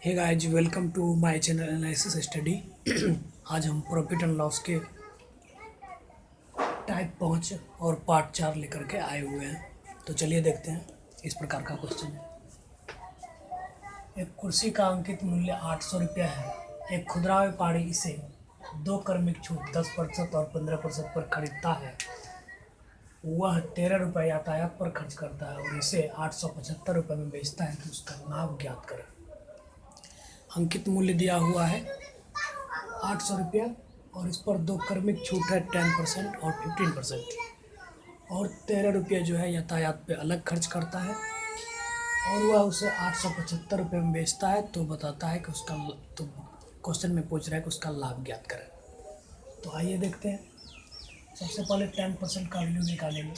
Hey guys, welcome to my channel analysis study. आज हम profit and loss के type 5 और पार्ट 4 लेकर के आए हुए हैं। तो चलिए देखते हैं। इस प्रकार का क्वेश्चन है। एक कुर्सी का अंकित मूल्य 800 रुपया है। एक खुदरा व्यापारी इसे 2 क्रमिक छूट 10% और 15% पर खरीदता है। वह 13 रुपये यातायात पर खर्च करता है और इसे 875 रुपये में बेचता है। तो उसका लाभ ज्ञात करें। अंकित मूल्य दिया हुआ है 800 रुपया और इस पर 2 क्रमिक छूट है 10% और 15% और 13 रुपये जो है यातायात पे अलग खर्च करता है और वह उसे 875 रुपये में बेचता है। तो बताता है कि उसका, तो क्वेश्चन में पूछ रहा है कि उसका लाभ ज्ञात करें। तो आइए देखते हैं। सबसे पहले 10% का वैल्यू निकालेंगे।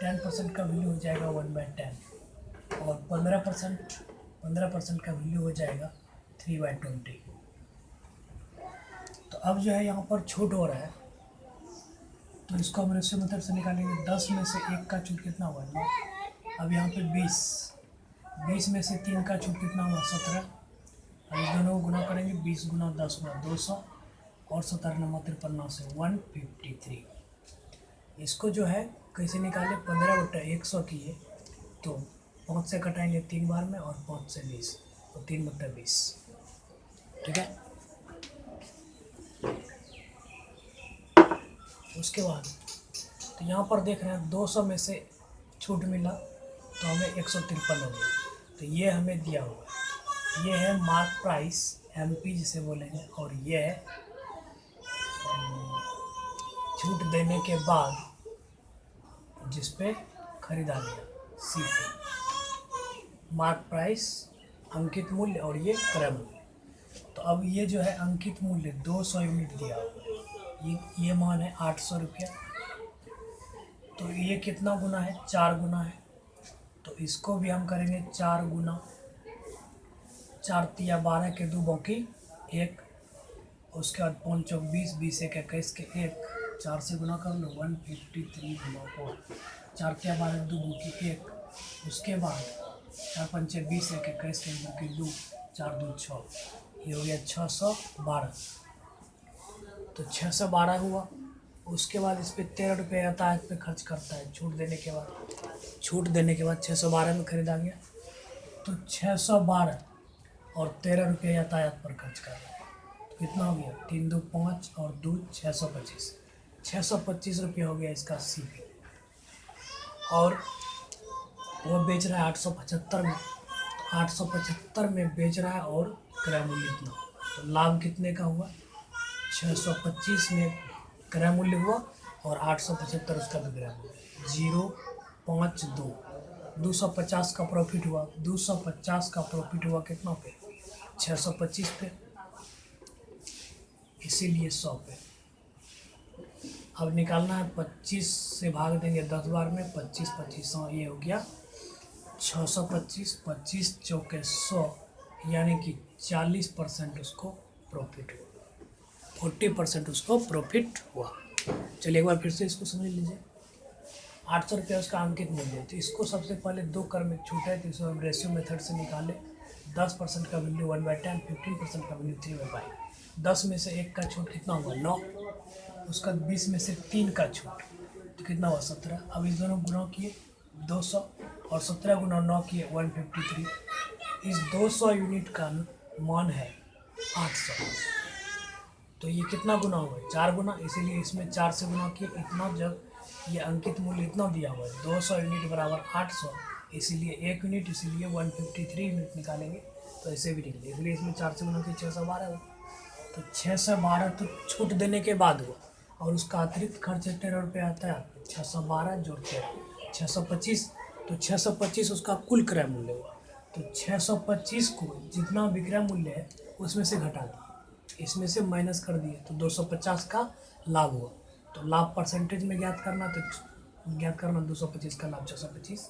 10% का वैल्यू हो जाएगा 1/10 और 15% का वैल्यू हो जाएगा 3/20। तो अब जो है यहाँ पर छूट हो रहा है, तो इसको हम रेशियो मेथड से निकालेंगे। 10 में से 1 का छूट कितना हुआ? 9। अब यहाँ पे 20 में से 3 का छूट कितना हुआ? 17। अब इस दोनों को गुना करेंगे। 20 गुना 10 हुआ 200 और 17 नंबर 53 से 153। इसको जो है कैसे निकाले? 15/100 किए तो 5 से कटाएंगे 3 बार में और 5 से 20 तो 3/20। ठीक है। उसके बाद तो यहाँ पर देख रहे हैं 200 में से छूट मिला तो हमें 153 हो गया। तो ये हमें दिया हुआ है। ये है मार्क प्राइस, MP जिसे बोलेंगे, और ये है छूट देने के बाद जिस पे खरीदा गया, CP। मार्क प्राइस, अंकित मूल्य और ये क्रय मूल्य। तो अब ये जो है अंकित मूल्य 200 यूनिट दिया हुआ है। ये मान है 800 रुपया। तो ये कितना गुना है? 4 गुना है। तो इसको भी हम करेंगे 4 गुना। 4 तिया 12 के 2 बाकी 1। उसके बाद 5 चौक 20, 20 एक 21 के 1। 4 से गुना कर लो 153 गुना 4। 4 तिया 12 2 बाकी 1। उसके बाद 4 पंचे 20 एक 21 के बाकी 2। 4 2 6। ये हो गया 612। तो 612 हुआ। उसके बाद इस पर 13 रुपये यातायात पे खर्च करता है छूट देने के बाद 612 में खरीदा गया। तो 612 और 13 रुपये यातायात पर खर्च कर रहा है। तो कितना हो गया? 3 2 5 और 2 625। 625 रुपये हो गया इसका CP। और वो बेच रहा है 875 में। तो 875 में बेच रहा है और क्रय मूल्य इतना। तो लाभ कितने का हुआ? 625 में क्रय मूल्य हुआ और 875 उसका विक्रय मूल्य। 052 250 का प्रॉफिट हुआ। 250 का प्रॉफिट हुआ कितना पे? 625 पे, इसीलिए 100 पे। अब निकालना है 25 से भाग देंगे 10 बार में। 25 25 ये हो गया 625। 25 चौके 100 यानी कि 40% उसको प्रॉफिट हुआ। 40% उसको प्रॉफिट हुआ। चलिए एक बार फिर से इसको समझ लीजिए। 800 रुपया उसका अंकित मूल्य है। तो इसको सबसे पहले 2 क्रमिक छूट है तो इसको हम रेशियो मेथड से निकाले। 10% का वैल्यू 1/10, 15% का वैल्यू 3/5। 10 में से 1 का छूट कितना हुआ? 9। उसका 20 में से 3 का छूट तो कितना हुआ? 17। अब इस दोनों गुना किए 200 और 17 गुना 9 किए 153। इस 200 यूनिट का मान है 800। तो ये कितना गुना हुआ? 4 गुना, इसीलिए इसमें 4 से गुना किए इतना। जब ये अंकित मूल्य इतना दिया हुआ है 200 यूनिट बराबर 800, इसीलिए 1 यूनिट, इसीलिए 153 यूनिट निकालेंगे। तो ऐसे भी निकले, इसलिए इसमें 4 से गुना किए 612 हुआ। तो 612 तो छूट देने के बाद हुआ और उसका अतिरिक्त खर्च 13 रुपये आता है। 612 जोड़ 13 625। तो 625 उसका कुल क्रय मूल्य हुआ। तो 625 को जितना विक्रय मूल्य है उसमें से घटा दिए, इसमें से माइनस कर दिए तो 250 का लाभ हुआ। तो लाभ परसेंटेज में ज्ञात करना, तो ज्ञात करना 225 का लाभ 625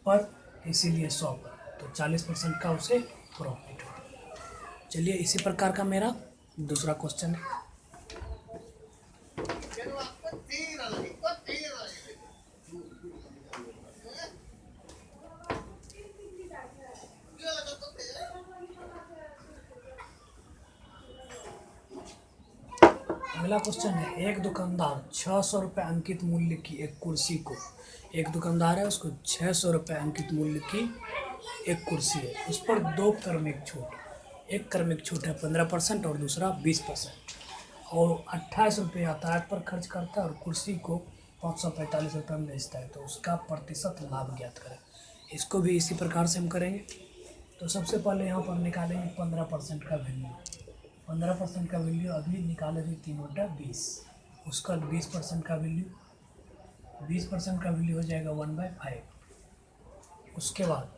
पर, इसीलिए 100 पर। तो 40% का उसे प्रॉफिट हुआ। चलिए इसी प्रकार का मेरा दूसरा क्वेश्चन है। अगला क्वेश्चन है, एक दुकानदार 600 रुपये अंकित मूल्य की एक कुर्सी को, एक दुकानदार है उसको 600 रुपये अंकित मूल्य की एक कुर्सी है, उस पर 2 क्रमिक छूट, एक क्रमिक छूट है 15% और दूसरा 20%, और 28 रुपये यातायात पर खर्च करता है और कुर्सी को 545 रुपये में बेचता है, तो उसका प्रतिशत लाभ ज्ञात करें। इसको भी इसी प्रकार से हम करेंगे। तो सबसे पहले यहाँ पर निकालेंगे 15% का वैल्यू। 15% का वैल्यू अभी निकाले थे 3 बटा 20, उसका 20% का वैल्यू, 20% का वैल्यू हो जाएगा 1/5। उसके बाद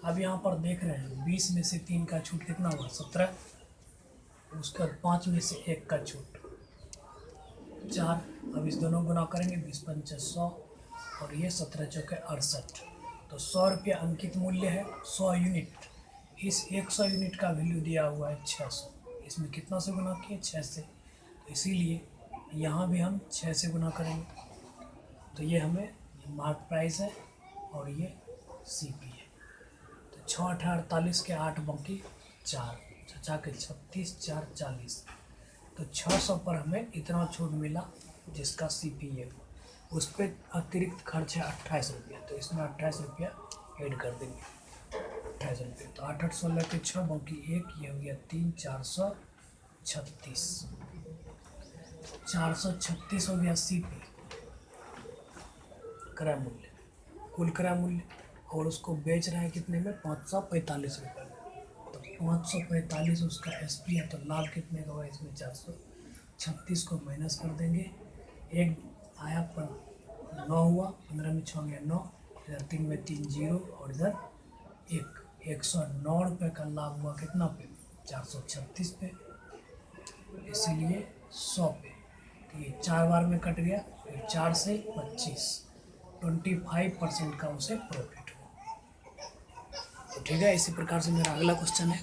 अब यहाँ पर देख रहे हैं 20 में से 3 का छूट कितना हुआ, 17। उसका 5 में से 1 का छूट 4। अब इस दोनों गुना करेंगे, 20 पंचे 100 और ये 17 चौके 68। तो 100 रुपये अंकित मूल्य है, 100 यूनिट। इस 100 यूनिट का वैल्यू दिया हुआ है 600। इसमें कितना से गुना किए, 6 से, तो इसीलिए यहाँ भी हम 6 से गुना करेंगे। तो ये हमें मार्क प्राइस है और ये CP है। तो 6 8 48 के 8 बाकी 4, 6 के 36, 4 40। तो 600 पर हमें इतना छूट मिला जिसका CP है। उस पर अतिरिक्त खर्च है 28 रुपया, तो इसमें 28 रुपया ऐड कर देंगे, 28 रुपये। तो 8 8 16 के 6 बाकी 1, ये हो गया 3, 436, 436 हो गया CP क्रय मूल्य, कुल क्रय मूल्य, और उसको बेच रहे हैं कितने में, 545 रुपये में। तो 545 उसका SP है, तो लाभ कितने का हुआ इसमें, 436 को माइनस कर देंगे, एक आया पर 9 हुआ, 15 में 6 गया 9, इधर 3 में 3 0 और इधर 109 रुपये का लाभ हुआ कितना पे, 436 पे, इसीलिए 100 पे। तो ये 4 बार में कट गया, फिर 4 से 25, 25% का उसे प्रॉफिट हुआ। तो ठीक है, इसी प्रकार से मेरा अगला क्वेश्चन है,